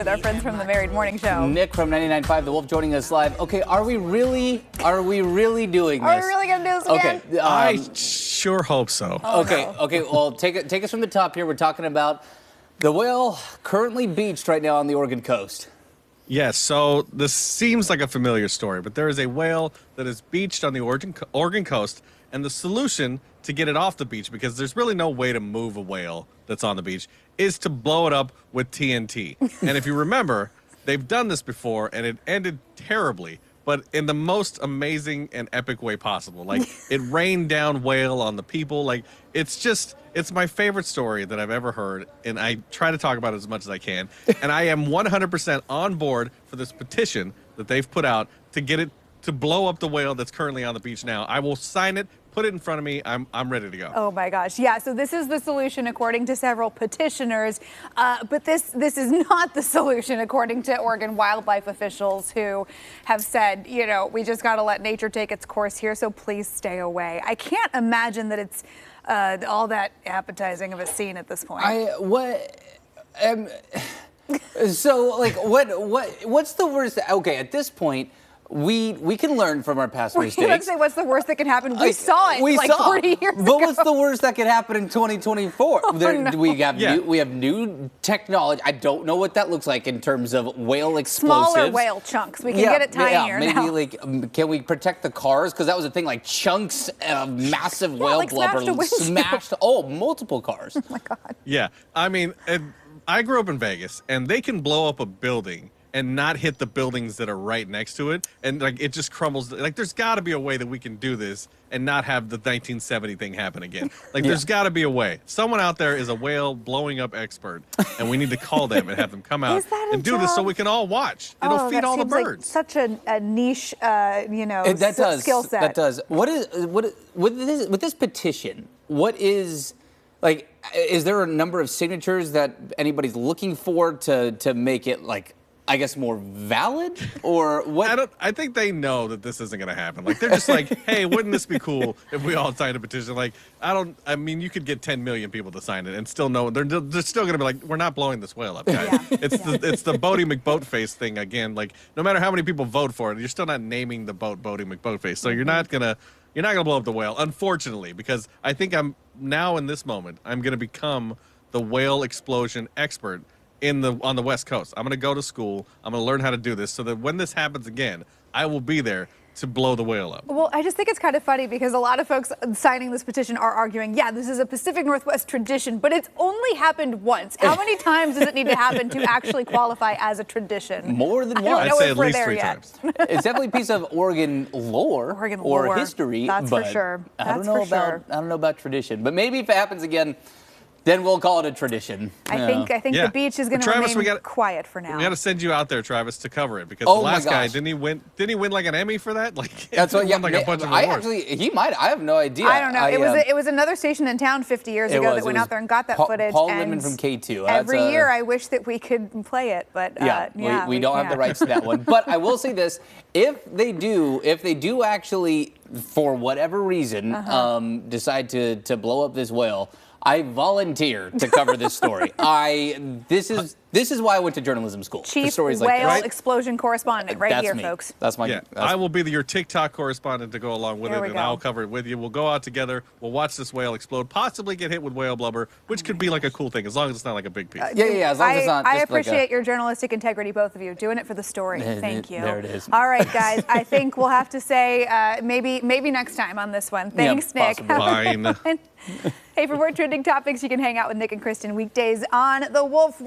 With our friends from the Married Morning Show. Nick from 99.5 The Wolf joining us live. Okay, are we really doing this? Are we really going to do this again? Okay, I sure hope so. Okay, well, take us from the top here. We're talking about the whale currently beached right now on the Oregon coast. Yes, so this seems like a familiar story, but there is a whale that is beached on the Oregon coast, and the solution to get it off the beach, because there's really no way to move a whale that's on the beach, is to blow it up with TNT. And if you remember, they've done this before, and it ended terribly, but in the most amazing and epic way possible. Like, it rained down whale on the people. Like, it's my favorite story that I've ever heard, and I try to talk about it as much as I can. And I am 100% on board for this petition that they've put out to get it to blow up the whale that's currently on the beach now. I will sign it, put it in front of me. I'm ready to go. Oh my gosh. Yeah, so this is the solution according to several petitioners, but this is not the solution according to Oregon wildlife officials who have said, you know, we just got to let nature take its course here, so please stay away. I can't imagine that it's all that appetizing of a scene at this point. So like what's the worst? Okay, at this point, we can learn from our past mistakes. Let's say what's the worst that can happen? We saw it like 40 years ago. But what's the worst that could happen in 2024? No. We have new technology. I don't know what that looks like in terms of whale explosives. Smaller whale chunks. We can get it tinier maybe now. like can we protect the cars? Because that was a thing, like chunks of massive whale like blubber smashed multiple cars. Oh my God. Yeah, I mean, I grew up in Vegas, and they can blow up a building and not hit the buildings that are right next to it, and like it just crumbles. Like, there's got to be a way that we can do this and not have the 1970 thing happen again. Like, there's got to be a way. Someone out there is a whale blowing up expert, and we need to call them and have them come out and do this so we can all watch. It'll feed all the birds. Like such a niche, skill set. That does. With this petition? What is? Like, is there a number of signatures that anybody's looking for to make it, like, I guess, more valid? Or what? I think they know that this isn't going to happen. Like, they're just like, hey, wouldn't this be cool if we all signed a petition? Like, I mean, you could get 10 million people to sign it and still know. They're still going to be like, we're not blowing this whale up, guys. Yeah. It's the Bodie McBoatface thing again. Like, no matter how many people vote for it, you're still not naming the boat Bodie McBoatface. So you're not gonna blow up the whale, unfortunately, because I think I'm now in this moment, I'm going to become the whale explosion expert on the West Coast. I'm going to go to school. I'm going to learn how to do this so that when this happens again, I will be there to blow the whale up. Well, I just think it's kind of funny because a lot of folks signing this petition are arguing, yeah, this is a Pacific Northwest tradition, but it's only happened once. How many times does it need to happen to actually qualify as a tradition? More than once. I'd say at least 3 times. It's definitely a piece of Oregon lore or history. That's for sure. I don't know about tradition, but maybe if it happens again, then we'll call it a tradition. I think the beach is going to remain quiet for now. We got to send you out there, Travis, to cover it, because the last guy didn't he win like an Emmy for that? Like, that's what. He won like a bunch of awards. He might. I have no idea. I don't know. It was another station in town 50 years ago that went out there and got that footage. Paul Lindman from K2. Every year I wish that we could play it, but we don't have the rights to that one. But I will say this: if they do actually, for whatever reason, decide to blow up this whale, I volunteer to cover this story. This is why I went to journalism school. Chief stories whale like explosion correspondent, right here, me. folks. That's my. I will be your TikTok correspondent to go along with it, and I'll cover it with you. We'll go out together. We'll watch this whale explode, possibly get hit with whale blubber, which could be like a cool thing, as long as it's not like a big piece. As long as it's not. I appreciate your journalistic integrity, both of you, doing it for the story. Thank you. There it is. All right, guys. I think we'll have to say maybe next time on this one. Thanks, Nick. Fine. Hey, for more trending topics, you can hang out with Nick and Kristen weekdays on The Wolf.